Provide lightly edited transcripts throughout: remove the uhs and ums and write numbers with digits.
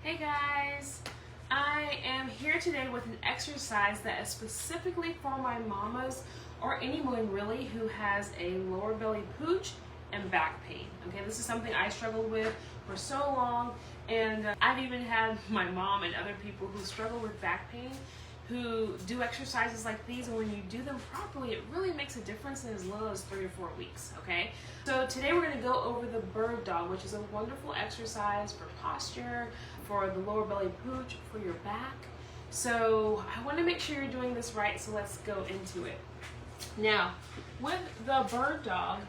Hey guys, I am here today with an exercise that is specifically for my mamas or anyone really who has a lower belly pooch and back pain. Okay, this is something I struggled with for so long, and I've even had my mom and other people who struggle with back pain who do exercises like these, and when you do them properly, it really makes a difference in as little as 3 or 4 weeks, okay? So today we're gonna go over the bird dog, which is a wonderful exercise for posture, for the lower belly pooch, for your back. So I wanna make sure you're doing this right, so let's go into it. Now, with the bird dog,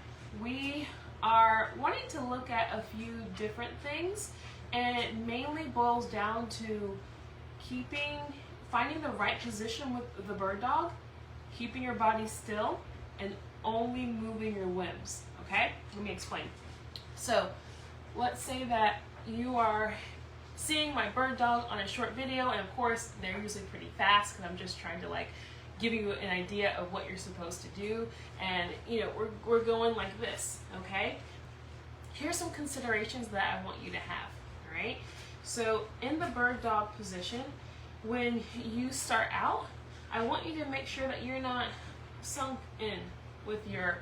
we are wanting to look at a few different things, and it mainly boils down to finding the right position with the bird dog, keeping your body still, and only moving your limbs, okay? Let me explain. So, let's say that you are seeing my bird dog on a short video, and of course, they're usually pretty fast, because I'm just trying to give you an idea of what you're supposed to do, and we're going like this, okay? Here's some considerations that I want you to have, all right? So, in the bird dog position, when you start out, I want you to make sure that you're not sunk in with your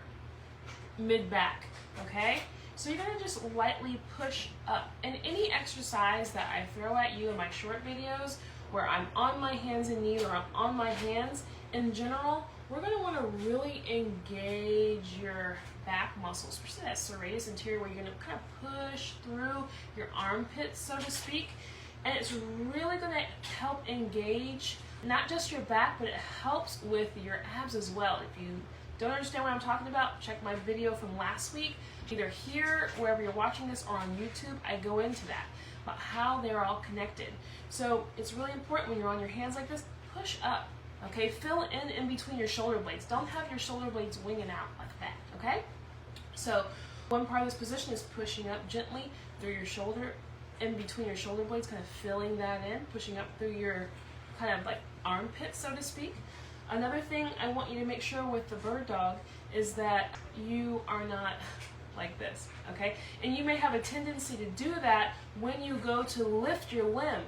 mid-back, okay? So you're gonna just lightly push up. And any exercise that I throw at you in my short videos, where I'm on my hands and knees or I'm on my hands, in general, we're gonna wanna really engage your back muscles, especially that serratus anterior, where you're gonna kind of push through your armpits, so to speak. And it's really going to help engage not just your back, but it helps with your abs as well. If you don't understand what I'm talking about, check my video from last week. Either here, wherever you're watching this, or on YouTube, I go into that, about how they're all connected. So it's really important when you're on your hands like this, push up, okay? Fill in between your shoulder blades. Don't have your shoulder blades winging out like that, okay? So one part of this position is pushing up gently through your shoulder, in between your shoulder blades, kind of filling that in, pushing up through your kind of like armpit, so to speak. Another thing I want you to make sure with the bird dog is that you are not like this, okay? And you may have a tendency to do that when you go to lift your limb,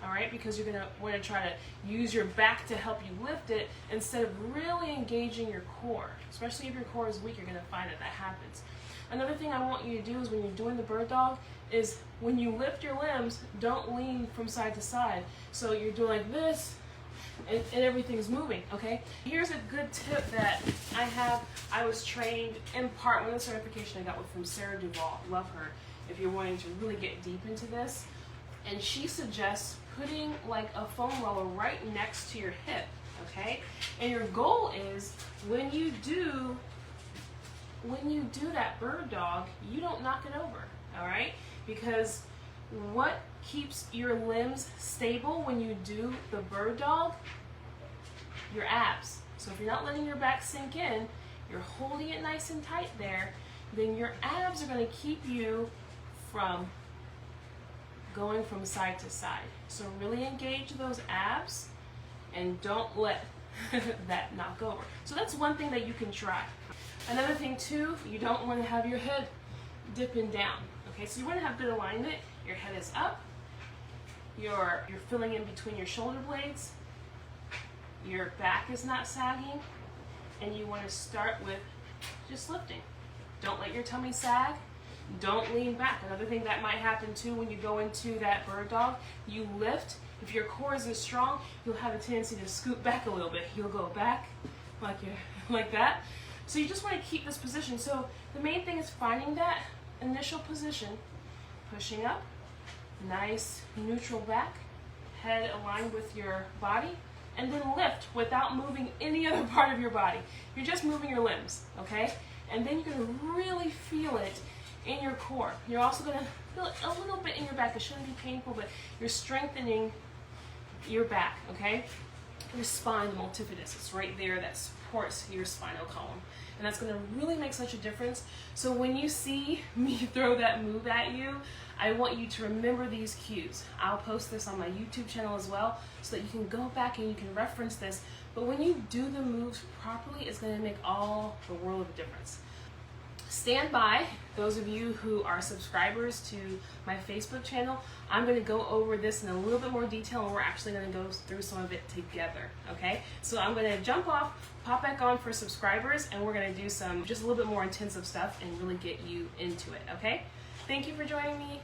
all right? Because you're gonna want to try to use your back to help you lift it instead of really engaging your core. Especially if your core is weak, you're gonna find that happens. Another thing I want you to do is when you're doing the bird dog is when you lift your limbs, don't lean from side to side. So you're doing like this and everything's moving, okay? Here's a good tip that I was trained in part with a certification I got from Sarah Duvall, love her, if you're wanting to really get deep into this. And she suggests putting like a foam roller right next to your hip, okay? And your goal is when you do that bird dog, you don't knock it over, all right? Because what keeps your limbs stable when you do the bird dog? Your abs. So if you're not letting your back sink in, you're holding it nice and tight there, then your abs are going to keep you from going from side to side. So really engage those abs and don't let that knock over. So that's one thing that you can try. Another thing too, you don't want to have your head dipping down. Okay, so you want to have good alignment. Your head is up. You're filling in between your shoulder blades. Your back is not sagging. And you want to start with just lifting. Don't let your tummy sag. Don't lean back. Another thing that might happen too when you go into that bird dog, you lift. If your core isn't strong, you'll have a tendency to scoot back a little bit. You'll go back like that. So you just want to keep this position. So the main thing is finding that initial position, pushing up, nice neutral back, head aligned with your body, and then lift without moving any other part of your body. You're just moving your limbs, okay? And then you're going to really feel it in your core. You're also going to feel it a little bit in your back. It shouldn't be painful, but you're strengthening your back, okay? Your spine, the multifidus, it's right there that supports your spinal column. And that's going to really make such a difference. So when you see me throw that move at you, I want you to remember these cues. I'll post this on my YouTube channel as well so that you can go back and you can reference this. But when you do the moves properly, it's going to make all the world of a difference. stand by. Those of you who are subscribers to my Facebook channel, I'm going to go over this in a little bit more detail, and we're actually going to go through some of it together, okay? So I'm going to jump off, pop back on for subscribers, and we're going to do some just a little bit more intensive stuff and really get you into it, okay? Thank you for joining me.